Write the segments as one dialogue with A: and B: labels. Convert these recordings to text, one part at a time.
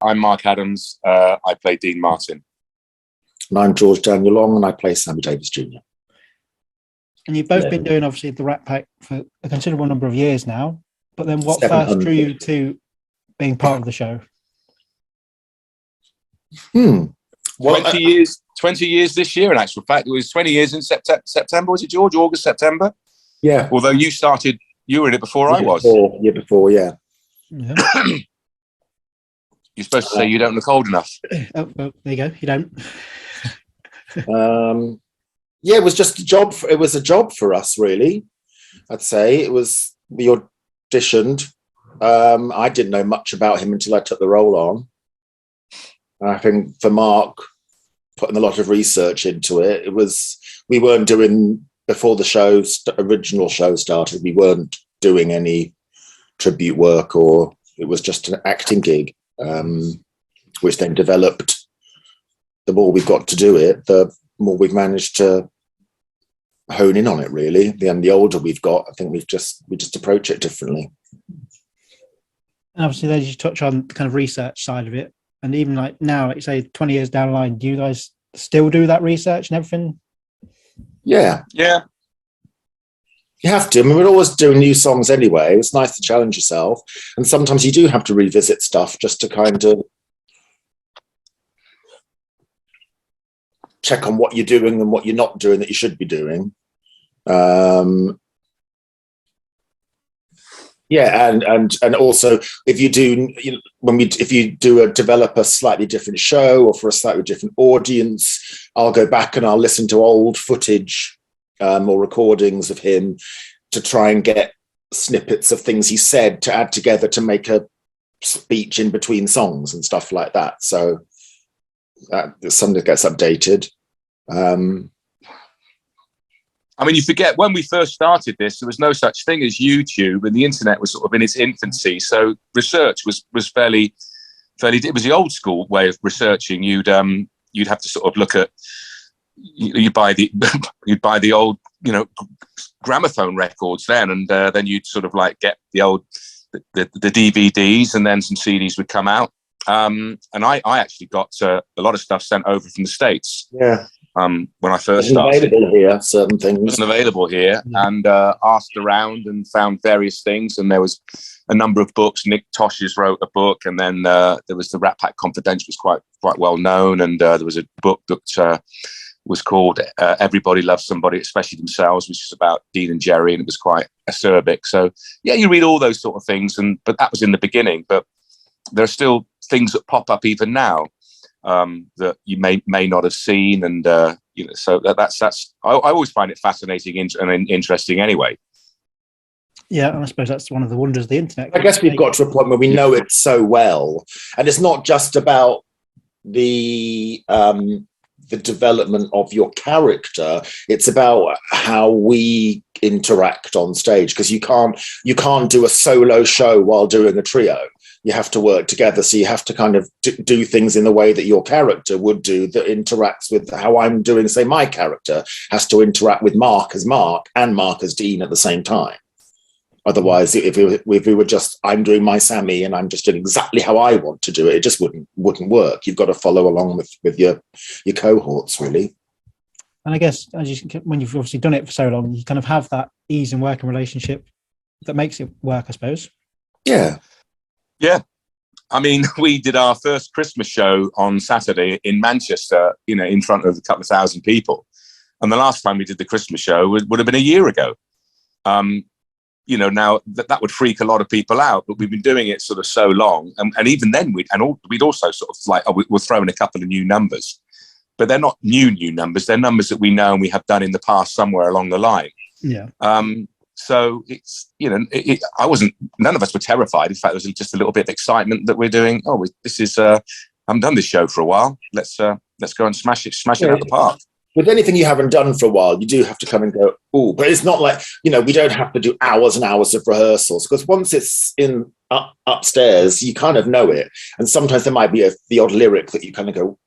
A: I'm Mark Adams. I play Dean Martin.
B: And I'm George Daniel Long, and I play Sammy Davis Jr.
C: And you've both been doing, obviously, the Rat Pack for a considerable number of years now. But then what first drew you to being part of the show?
B: Well,
A: 20 years this year, in actual fact. It was 20 years in September, was it, George? August, September?
B: Yeah.
A: Although you were in it before I was.
B: Year before, yeah.
C: Yeah.
A: You're supposed to say you don't look old enough.
C: Oh, well, there you go. You don't.
B: Yeah, it was just a job. It was a job for us, really. I'd say it was. We auditioned. I didn't know much about him until I took the role on. And I think for Mark, putting a lot of research into it, we weren't doing before the original show started. We weren't doing any tribute work, or it was just an acting gig, which then developed. The more we've got to do it, the more we've managed to hone in on it, really. And the older we've got, I think we just approach it differently.
C: And obviously, then you touch on the kind of research side of it. And even like now, like you say, 20 years down the line, do you guys still do that research and everything?
B: Yeah.
A: Yeah.
B: You have to. I mean, we're always doing new songs anyway. It's nice to challenge yourself. And sometimes you do have to revisit stuff just to kind of check on what you're doing and what you're not doing that you should be doing. Yeah, and also if you develop a slightly different show or for a slightly different audience, I'll go back and I'll listen to old footage or recordings of him to try and get snippets of things he said to add together to make a speech in between songs and stuff like that. So something gets updated.
A: I mean, you forget when we first started this, there was no such thing as YouTube, and the internet was sort of in its infancy. So research was fairly. It was the old school way of researching. You'd have to sort of look at. You'd buy the old gramophone records then, and then you'd sort of like get the old the DVDs, and then some CDs would come out. And I actually got a lot of stuff sent over from the States.
B: Yeah.
A: When I first started,
B: available here, certain things
A: wasn't available here, and asked around and found various things. And there was a number of books. Nick Tosches wrote a book, and then there was the Rat Pack Confidential, was quite well known. And there was a book that was called Everybody Loves Somebody, Especially Themselves, which is about Dean and Jerry, and it was quite acerbic. So yeah, you read all those sort of things, but that was in the beginning. But there are still things that pop up even now. That you may not have seen, and so that's I always find it fascinating and interesting anyway.
C: Yeah, and I suppose that's one of the wonders of the internet.
B: I guess we've got to a point where we know it so well, and it's not just about the development of your character. It's about how we interact on stage, because you can't do a solo show while doing a trio. You have to work together, so you have to kind of do things in the way that your character would do that interacts with how I'm doing. Say my character has to interact with Mark as Mark and Mark as Dean at the same time. Otherwise, if we were just, I'm doing my Sammy and I'm just doing exactly how I want to do it, it just wouldn't work. You've got to follow along with your cohorts, really.
C: And I guess when you've obviously done it for so long, you kind of have that ease in working relationship that makes it work, I suppose.
B: Yeah.
A: Yeah. I mean, we did our first Christmas show on Saturday in Manchester, in front of a couple of thousand people. And the last time we did the Christmas show would have been a year ago. Now that would freak a lot of people out, but we've been doing it sort of so long. And even then we'd also sort of like, we're throwing a couple of new numbers, but they're not new numbers. They're numbers that we know and we have done in the past somewhere along the line.
C: Yeah.
A: So it's, none of us were terrified. In fact, there was just a little bit of excitement that we're doing. Oh, this is, I haven't done this show for a while. Let's go and smash it out the park.
B: With anything you haven't done for a while, you do have to come and go, oh, but it's not like, we don't have to do hours and hours of rehearsals, because once it's upstairs, you kind of know it. And sometimes there might be the odd lyric that you kind of go,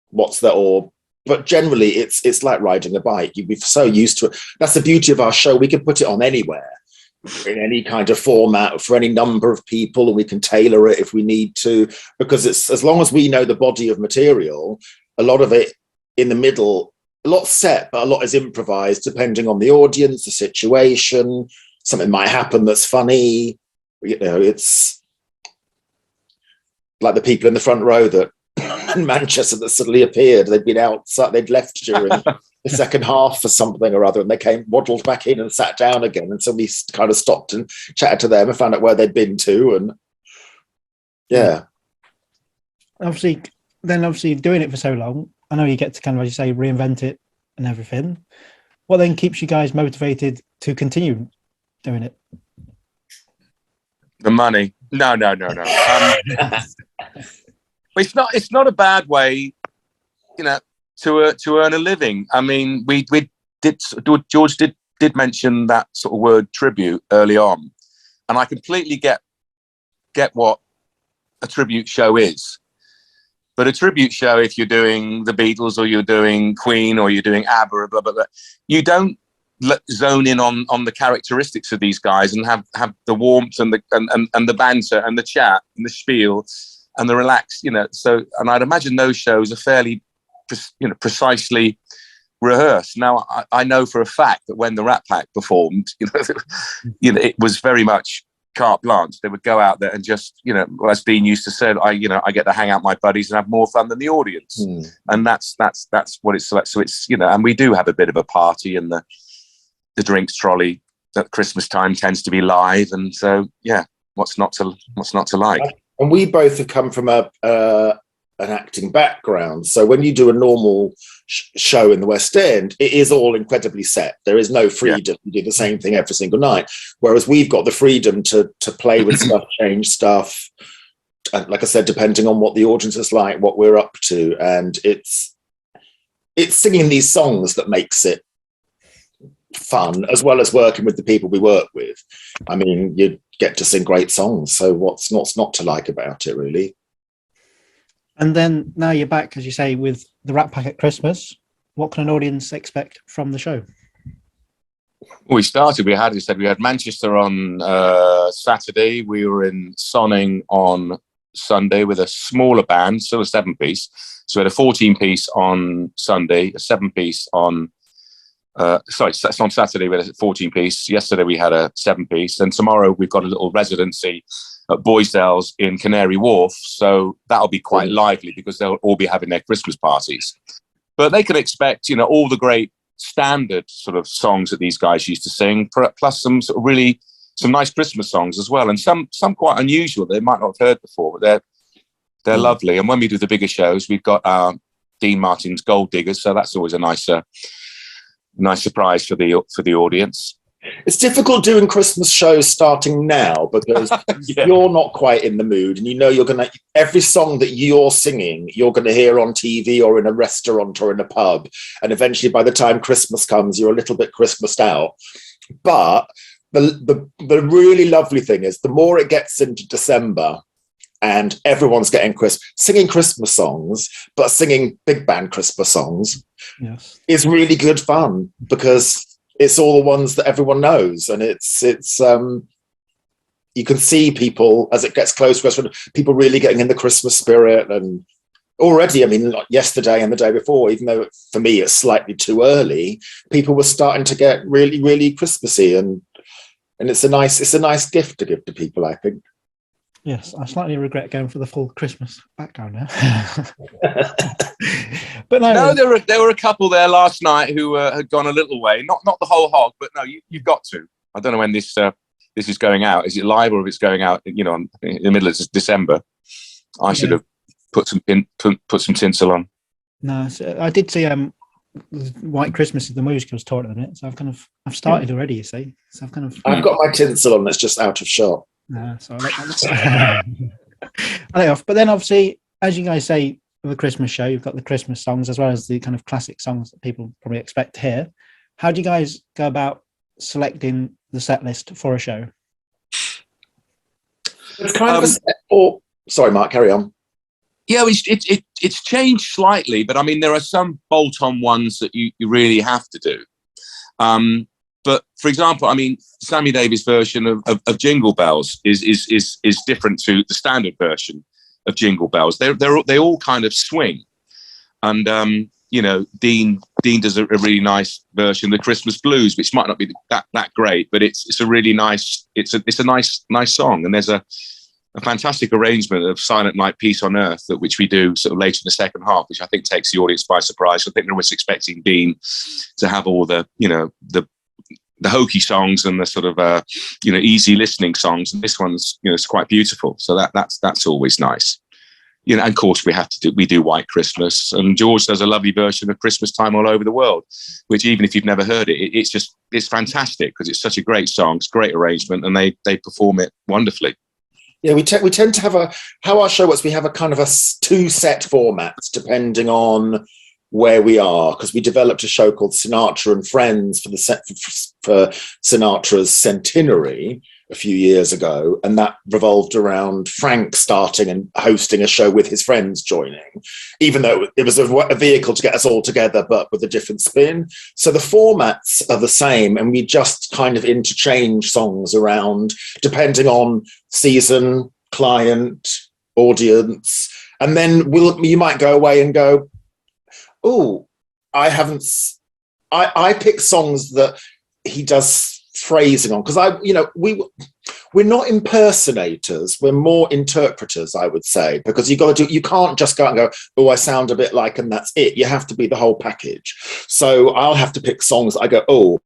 B: what's that? But generally it's like riding a bike. You'd be so used to it. That's the beauty of our show. We can put it on anywhere. in any kind of format for any number of people, and we can tailor it if we need to, because it's, as long as we know the body of material, a lot of it in the middle, a lot set, but a lot is improvised depending on the audience, the situation. Something might happen that's funny. It's like the people in the front row that in Manchester that suddenly appeared. They'd been outside, they'd left during the second half for something or other, and they came waddled back in and sat down again. And so we kind of stopped and chatted to them and found out where they'd been to. And yeah,
C: obviously doing it for so long, I know you get to kind of, as you say, reinvent it and everything. What then keeps you guys motivated to continue doing it?
A: The money. No. It's not a bad way, to earn a living. I mean, George did mention that sort of word tribute early on, and I completely get what a tribute show is. But a tribute show, if you're doing the Beatles or you're doing Queen or you're doing ABBA or blah blah blah, you don't zone in on the characteristics of these guys and have the warmth and the banter and the chat and the spiel and the relaxed, So, and I'd imagine those shows are fairly, precisely rehearsed. Now, I know for a fact that when the Rat Pack performed, it was very much carte blanche. They would go out there and just, as Dean used to say, I get to hang out with my buddies and have more fun than the audience, and that's what it's like. So it's and we do have a bit of a party, and the drinks trolley at Christmas time tends to be live, and so what's not to like?
B: And we both have come from an acting background. So when you do a normal show in the West End, it is all incredibly set. There is no freedom. You do the same thing every single night. Whereas we've got the freedom to play with stuff, change stuff. And like I said, depending on what the audience is like, what we're up to. And it's singing these songs that makes it fun, as well as working with the people we work with. I mean, you get to sing great songs, so what's not to like about it, really?
C: And then now you're back, as you say, with the Rat Pack at Christmas. What can an audience expect from the show?
A: Well, we had Manchester on Saturday. We were in Sonning on Sunday with a smaller band, still a 7-piece. So we had a 14-piece on Sunday, a 7-piece on on Saturday we had a 14-piece. Yesterday we had a 7-piece, and tomorrow we've got a little residency at Boysdale's in Canary Wharf. So that'll be quite lively because they'll all be having their Christmas parties. But they can expect, all the great standard sort of songs that these guys used to sing, plus some sort of some nice Christmas songs as well, and some quite unusual they might not have heard before, but they're lovely. And when we do the bigger shows, we've got Dean Martin's Gold Diggers, so that's always a nice surprise for the audience.
B: It's difficult doing Christmas shows starting now because you're not quite in the mood, and you're gonna, every song that you're singing you're gonna hear on TV or in a restaurant or in a pub, and eventually by the time Christmas comes you're a little bit Christmased out. But the really lovely thing is, the more it gets into December and everyone's getting singing Christmas songs, but singing big band Christmas songs, is really good fun, because it's all the ones that everyone knows, and it's you can see people as it gets closer, people really getting in the Christmas spirit. And already, I mean, like yesterday and the day before, even though for me it's slightly too early, people were starting to get really, really Christmassy, and it's a nice gift to give to people, I think.
C: Yes, I slightly regret going for the full Christmas background now. But no,
A: there were a couple there last night who had gone a little way. Not the whole hog, but no, you've got to. I don't know when this is going out. Is it live or if it's going out? In the middle of December. I should have put some tinsel on. No,
C: so I did see White Christmas is the musical's touring at the minute, so I've started already. You see, so
B: I've got my tinsel on. That's just out of shot.
C: So I lay off. But then obviously, as you guys say, with the Christmas show, you've got the Christmas songs as well as the kind of classic songs that people probably expect to hear. How do you guys go about selecting the set list for a show?
B: It's kind of sorry, Mark, carry on.
A: Yeah, it's changed slightly, but I mean, there are some bolt-on ones that you really have to do. But for example, I mean, Sammy Davis' version of Jingle Bells is different to the standard version of Jingle Bells. They all kind of swing, and you know, Dean does a really nice version of the Christmas Blues, which might not be that great, but it's a really nice it's a nice song, and there's a fantastic arrangement of Silent Night, Peace on Earth, which we do sort of later in the second half, which I think takes the audience by surprise. I think they're always expecting Dean to have all the, you know, the hokey songs and the sort of you know, easy listening songs, and this one's, you know, it's quite beautiful. So that's always nice. You know, and of course we do White Christmas, and George does a lovely version of Christmas Time All Over the World, which even if you've never heard it, it's fantastic because it's such a great song, it's a great arrangement, and they perform it wonderfully.
B: Yeah, we tend to have how our show works. We have a kind of two set formats depending on where we are, because we developed a show called Sinatra and Friends for Sinatra's centenary a few years ago, and that revolved around Frank starting and hosting a show with his friends joining, even though it was a vehicle to get us all together, but with a different spin. So the formats are the same, and we just kind of interchange songs around depending on season, client, audience, and then you might go away and go, oh, I pick songs that he does phrasing on, because we're not impersonators, we're more interpreters, I would say, because you can't just go out and go, oh, I sound a bit like, and that's it. You have to be the whole package. So I'll have to pick songs I go, oh,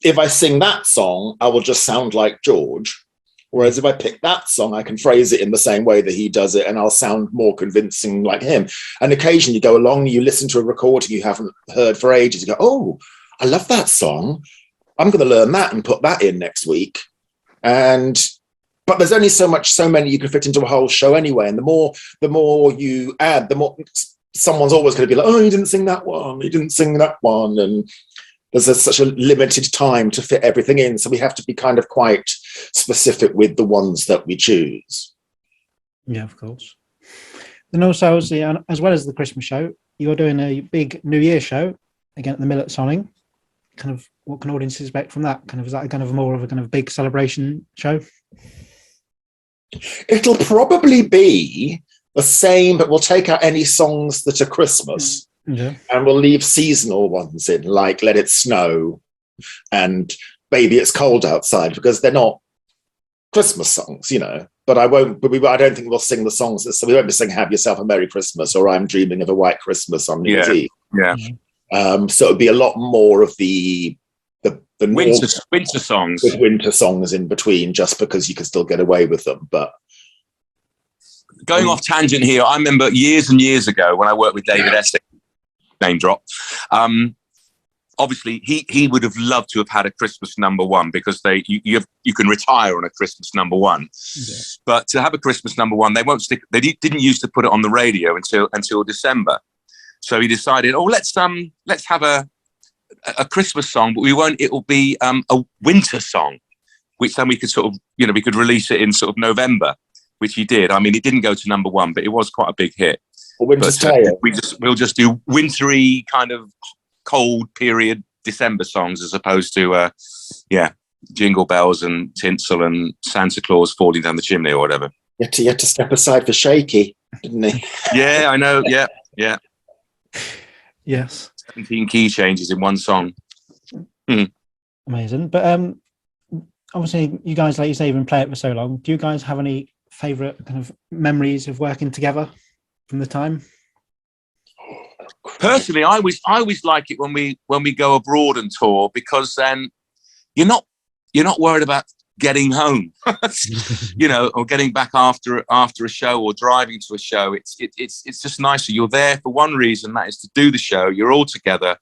B: if I sing that song, I will just sound like George. Whereas if I pick that song, I can phrase it in the same way that he does it, and I'll sound more convincing like him. And occasionally you go along, you listen to a recording you haven't heard for ages, you go, oh, I love that song. I'm going to learn that and put that in next week. But there's only so many you can fit into a whole show anyway. And the more you add, the more someone's always going to be like, oh, you didn't sing that one. You didn't sing that one. And there's such a limited time to fit everything in. So we have to be kind of quite specific with the ones that we choose.
C: Yeah, of course. And also, as well as the Christmas show, you're doing a big New Year show again at the Mill at Sonning. Kind of, what can audiences expect from that? Kind of, is that kind of more of a kind of big celebration show?
B: It'll probably be the same, but we'll take out any songs that are Christmas, and we'll leave seasonal ones in, like Let It Snow and Baby It's Cold Outside, because they're not Christmas songs, you know. But I don't think we'll sing the songs. So we won't be singing Have Yourself a Merry Christmas or I'm Dreaming of a White Christmas on New Year's Eve.
A: Yeah.
B: So it'd be a lot more of the
A: winter songs,
B: with winter songs in between, just because you can still get away with them. But
A: going off tangent here, I remember years and years ago when I worked with David Essex, name drop. Obviously, he would have loved to have had a Christmas #1, because you can retire on a Christmas #1. Yeah. But to have a Christmas #1, they won't stick. They didn't used to put it on the radio until December. So he decided, let's have a Christmas song, but we won't. It will be a winter song, which then we could sort of, we could release it in sort of November, which he did. I mean, it didn't go to #1, but it was quite a big hit. We'll just do wintry kind of cold period December songs, as opposed to Jingle Bells and Tinsel and Santa Claus falling down the chimney or whatever.
B: You had to step aside for Shaky, didn't he?
A: Yeah, I know. Yeah.
C: Yes.
A: 17 key changes in one song.
C: Amazing. But obviously, you guys, like you say, even play it for so long. Do you guys have any favourite kind of memories of working together from the time?
A: Personally, I always like it when we go abroad and tour, because then you're not worried about getting home, or getting back after a show or driving to a show. It's just nicer. You're there for one reason, that is to do the show. You're all together.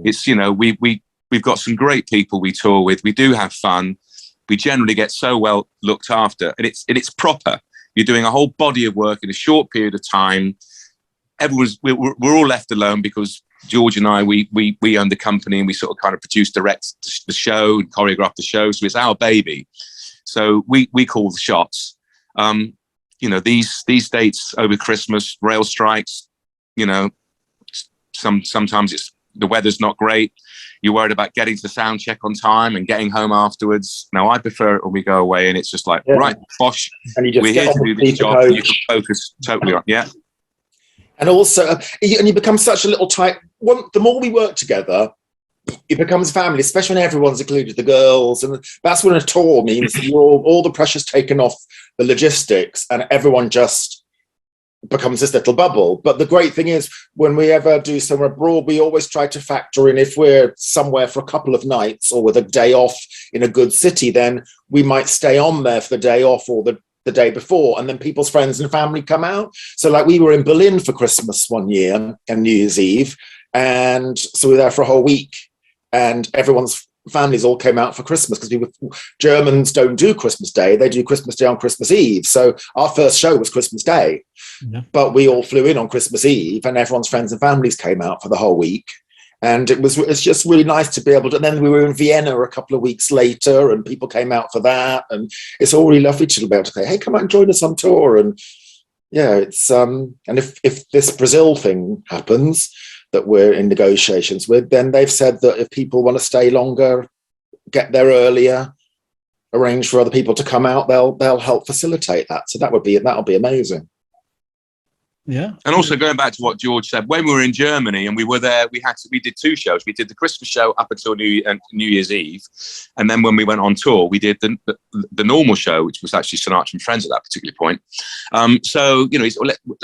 A: It's we've got some great people we tour with. We do have fun. We generally get so well looked after, and it's proper. You're doing a whole body of work in a short period of time. We're all left alone, because George and I, we own the company, and we sort of kind of produce, direct the show and choreograph the show. So it's our baby. So we call the shots. These dates over Christmas, rail strikes, sometimes it's the weather's not great. You're worried about getting to sound check on time and getting home afterwards. Now, I prefer it when we go away and it's just like, right, bosh,
B: and you just
A: we're
B: get
A: here
B: on
A: to do
B: the
A: this
B: speaker
A: job. And you
B: coach.
A: can focus totally on, yeah.
B: And also, and you become such a little tight. The more we work together, it becomes family, especially when everyone's included, the girls, and that's when a tour means that all the pressure's taken off the logistics, and everyone just becomes this little bubble. But the great thing is, when we ever do somewhere abroad, we always try to factor in, if we're somewhere for a couple of nights or with a day off in a good city, then we might stay on there for the day off or the day before, and then people's friends and family come out. So like we were in Berlin for Christmas one year and New Year's Eve, and so we were there for a whole week, and everyone's families all came out for Christmas, because Germans don't do Christmas Day, they do Christmas Day on Christmas Eve. So our first show was Christmas Day, but we all flew in on Christmas Eve, and everyone's friends and families came out for the whole week. And it's just really nice to be able to. And then we were in Vienna a couple of weeks later, and people came out for that. And it's all really lovely to be able to say, hey, come out and join us on tour. And yeah, it's and if this Brazil thing happens that we're in negotiations with, then they've said that if people want to stay longer, get there earlier, arrange for other people to come out, they'll help facilitate that. So that'll be amazing.
C: Yeah.
A: And also going back to what George said, when we were in Germany and we were there, we did two shows. We did the Christmas show up until New Year's Eve, and then when we went on tour, we did the normal show, which was actually Sinatra and Friends at that particular point. So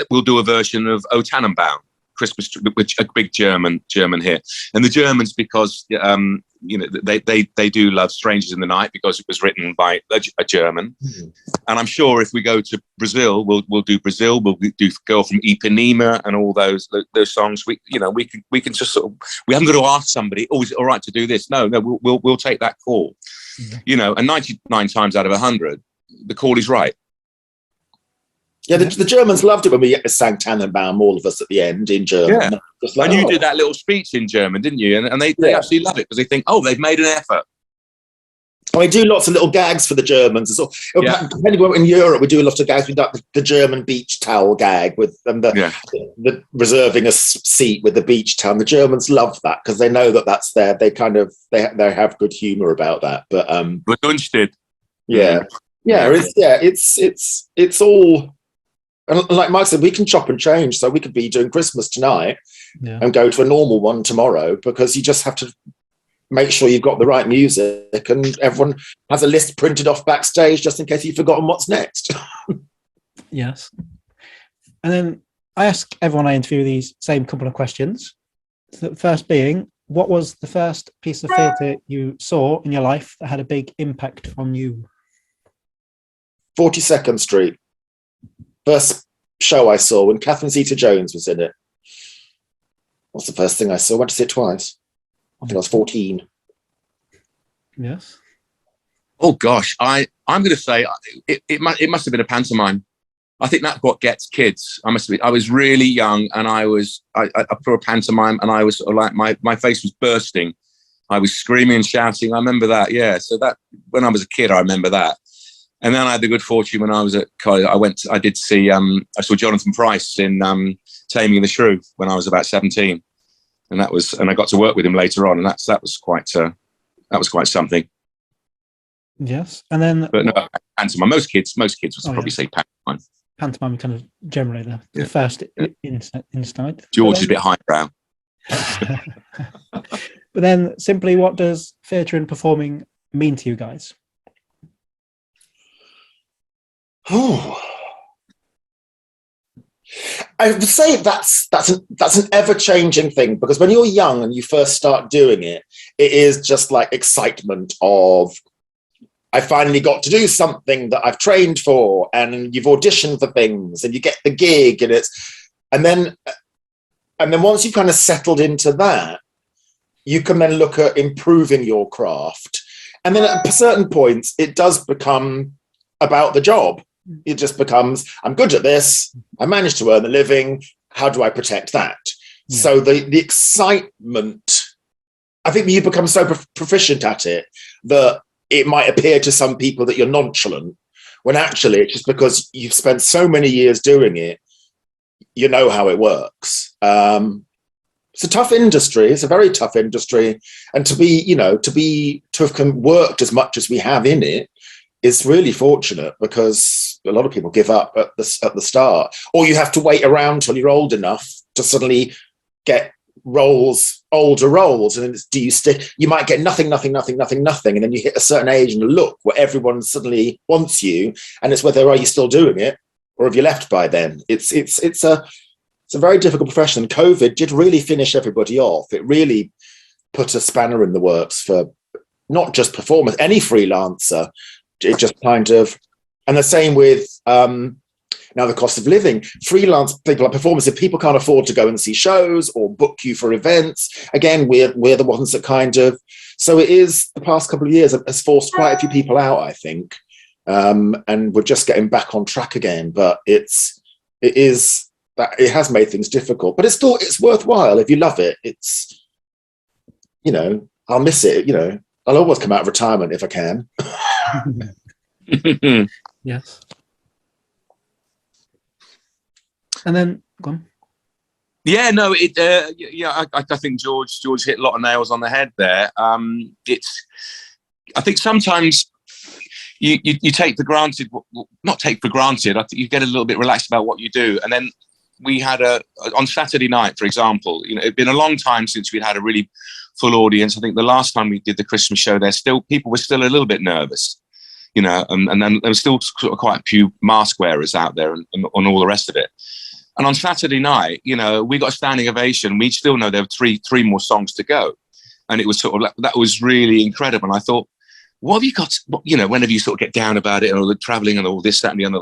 A: we'll do a version of O Tannenbaum, Christmas, which a big German here, and the Germans, because they do love Strangers in the Night because it was written by a German. Mm-hmm. And I'm sure if we go to Brazil, we'll do Brazil, we'll do Girl from Ipanema and all those songs. We can just sort of, we haven't got to ask somebody, oh, is it all right to do this? No, we'll take that call. Mm-hmm. And 99 times out of 100, the call is right.
B: Yeah, the Germans loved it when we sang Tannenbaum, all of us at the end in German.
A: Yeah. And you did that little speech in German, didn't you? And they absolutely love it because they think, oh, they've made an effort.
B: And we do lots of little gags for the Germans as well. Yeah. Depending on in Europe, we do a lot of gags. We do the German beach towel gag with the reserving a seat with the beach towel. And the Germans love that because they know that's there. They kind of they have good humour about that. But
A: Dunstedt.
B: It's all. And like Mike said, we can chop and change. So we could be doing Christmas tonight and go to a normal one tomorrow, because you just have to make sure you've got the right music, and everyone has a list printed off backstage just in case you've forgotten what's next.
C: Yes. And then I ask everyone I interview these same couple of questions. The first being, what was the first piece of theatre you saw in your life that had a big impact on you?
B: 42nd Street. First show I saw when Catherine Zeta-Jones was in it. What's the first thing I saw? I went to see it twice. I think I was 14.
C: Yes.
A: Oh gosh, I'm going to say it must have been a pantomime. I think that's what gets kids. I was really young, and I for a pantomime, and I was sort of like my face was bursting. I was screaming and shouting. I remember that. Yeah. So that when I was a kid, I remember that. And then I had the good fortune when I was at college. I saw Jonathan Pryce in Taming the Shrew when I was about 17, and I got to work with him later on, and that was quite something.
C: Yes, and then
A: but no, pantomime. Most kids would probably say pantomime.
C: Pantomime kind of generally the first instinct.
A: George is a bit highbrow.
C: But then, simply, what does theatre and performing mean to you guys?
B: Oh, I would say that's an ever-changing thing, because when you're young and you first start doing it, it is just like excitement of, I finally got to do something that I've trained for, and you've auditioned for things and you get the gig, and then once you've kind of settled into that, you can then look at improving your craft. And then at certain points, it does become about the job. It just becomes, I'm good at this, I managed to earn a living, how do I protect that? Yeah. So the excitement, I think you become so proficient at it that it might appear to some people that you're nonchalant, when actually it's just because you've spent so many years doing it, you know how it works. it's a tough industry. It's a very tough industry, and to have worked as much as we have in it is really fortunate, because a lot of people give up at the start, or you have to wait around till you're old enough to suddenly get older roles, and do you stick? You might get nothing, and then you hit a certain age and look where everyone suddenly wants you, and it's whether are you still doing it or have you left by then? It's a very difficult profession, and COVID did really finish everybody off. It really put a spanner in the works for not just performers, any freelancer. It just kind of, and the same with now the cost of living. Freelance people like performers, if people can't afford to go and see shows or book you for events, again, we're the ones that kind of, so it is, the past couple of years has forced quite a few people out, I think. And we're just getting back on track again, but it has made things difficult, but it's worthwhile if you love it. It's, I'll miss it. I'll always come out of retirement if I can.
C: Yes. And then go on.
A: Yeah, no, I think George hit a lot of nails on the head there. I think sometimes you take for granted, not take for granted. I think you get a little bit relaxed about what you do, and then we had on Saturday night, for example. It'd been a long time since we'd had a really full audience. I think the last time we did the Christmas show, people were still a little bit nervous, and then there was still sort of quite a few mask wearers out there and all the rest of it. And on Saturday night, we got a standing ovation. We still know there were three more songs to go, and it was sort of like, that was really incredible. And I thought, what have you got? Whenever you sort of get down about it and all the traveling and all this, that, and the other,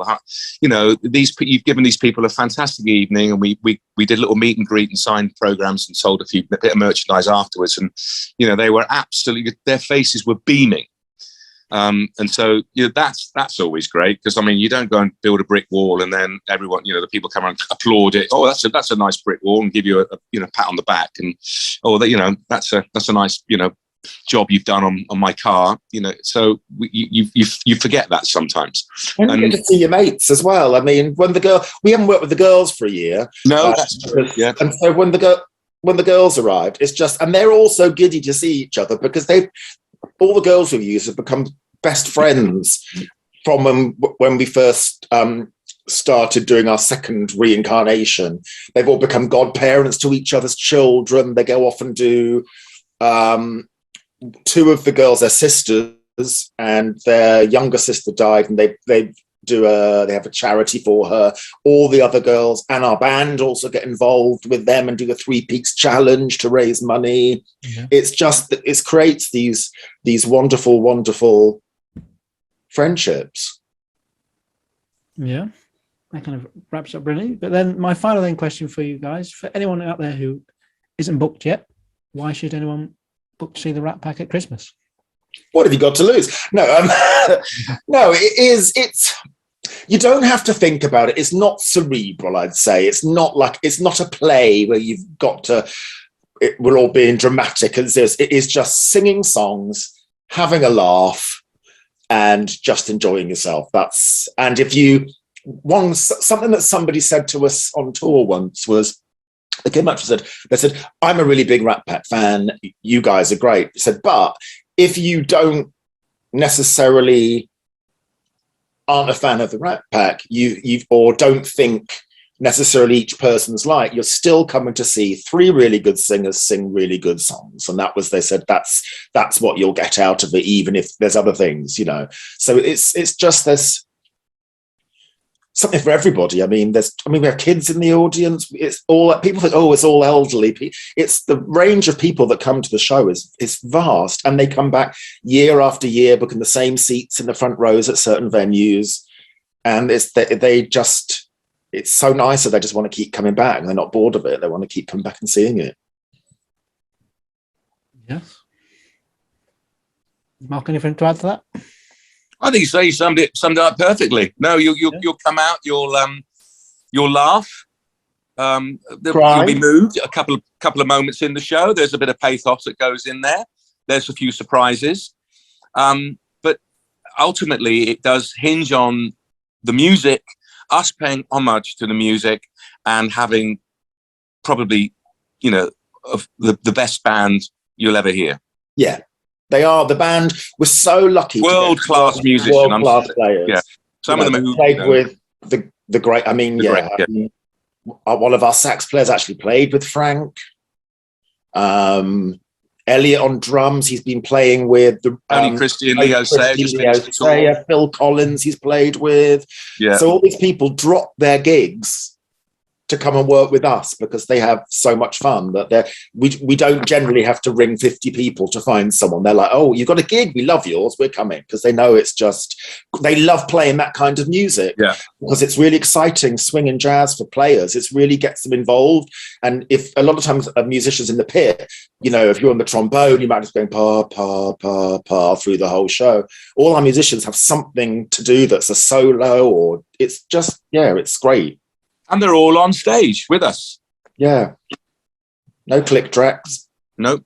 A: you've given these people a fantastic evening, and we did a little meet and greet and signed programs and sold a bit of merchandise afterwards, and they were absolutely, their faces were beaming. And so that's always great, because you don't go and build a brick wall and then everyone, the people come and applaud it. Oh, that's a nice brick wall, and give you a pat on the back, and that's a nice job you've done on my car. So you forget that sometimes.
B: And you get to see your mates as well. We haven't worked with the girls for a year.
A: No, that's true. Yeah.
B: And so when the girls arrived, it's just, and they're all so giddy to see each other, because all the girls we've used have become best friends from when we first started doing our second reincarnation. They've all become godparents to each other's children. They go off and do, two of the girls are sisters, and their younger sister died, and they have a charity for her. All the other girls and our band also get involved with them and do the Three Peaks Challenge to raise money. Yeah. It's just that it creates these wonderful, wonderful friendships.
C: Yeah, that kind of wraps up brilliantly. But then my final question for you guys, for anyone out there who isn't booked yet, why should anyone book to see the Rat Pack at Christmas?
B: What have you got to lose? No, no, it's, you don't have to think about it. It's not cerebral, I'd say. It's not a play where you've got to, we're all being dramatic as this. It is just singing songs, having a laugh, and just enjoying yourself. And if you, something that somebody said to us on tour once was, they came up and said, I'm a really big Rat Pack fan. You guys are great. He said, but if you don't necessarily aren't a fan of the Rat Pack, or don't think necessarily each person's like, you're still coming to see three really good singers sing really good songs. And they said that's what you'll get out of it, even if there's other things, So it's just this something for everybody. We have kids in the audience. It's all, people think, it's all elderly. It's the range of people that come to the show is vast, and they come back year after year, booking the same seats in the front rows at certain venues. And it's so nice that they just want to keep coming back, and they're not bored of it. They want to keep coming back and seeing it.
C: Yes. Mark, anything to add to that?
A: I think you summed it up perfectly. No, you'll come out, you'll laugh, you'll be moved. A couple of moments in the show, there's a bit of pathos that goes in there. There's a few surprises, but ultimately it does hinge on the music, us paying homage to the music, and having probably of the best band you'll ever hear.
B: Yeah, they are. The band was so lucky.
A: World-class musicians.
B: World-class players.
A: Yeah. Some of them who
B: played with the great. I mean, one of our sax players actually played with Frank. Elliot on drums. He's been playing with the
A: Tony Christie, Leo
B: Sayer, Phil Collins. He's played with.
A: Yeah.
B: So all these people drop their gigs to come and work with us because they have so much fun that we don't generally have to ring 50 people to find someone. They're like, oh, you've got a gig, we love yours, we're coming, because they know it's just, they love playing that kind of music.
A: Yeah,
B: because it's really exciting swing and jazz for players. It really gets them involved. And if a lot of times musicians in the pit, you know, if you're on the trombone, you might just going pa pa pa pa through the whole show. All our musicians have something to do that's a solo, or it's just, yeah, it's great.
A: And they're all on stage with us.
B: Yeah. No click tracks.
A: Nope.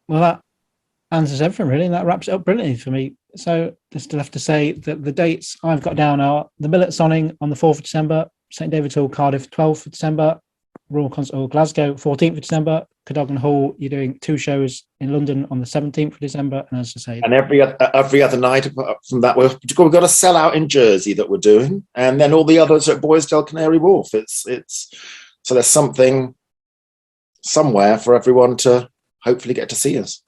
C: Well, that answers everything, really, and that wraps it up brilliantly for me. So just still have to say that the dates I've got down are the Mill at Sonning on the 4th of December, St David's Hall, Cardiff, 12th of December, Royal Concert Hall, Glasgow, 14th of December, Cadogan Hall. You're doing 2 shows in London on the 17th of December, and as I say,
B: and every other night apart from that, we've got a sellout in Jersey that we're doing, and then all the others at Boisdale, Canary Wharf. It's so there's something somewhere for everyone to hopefully get to see us.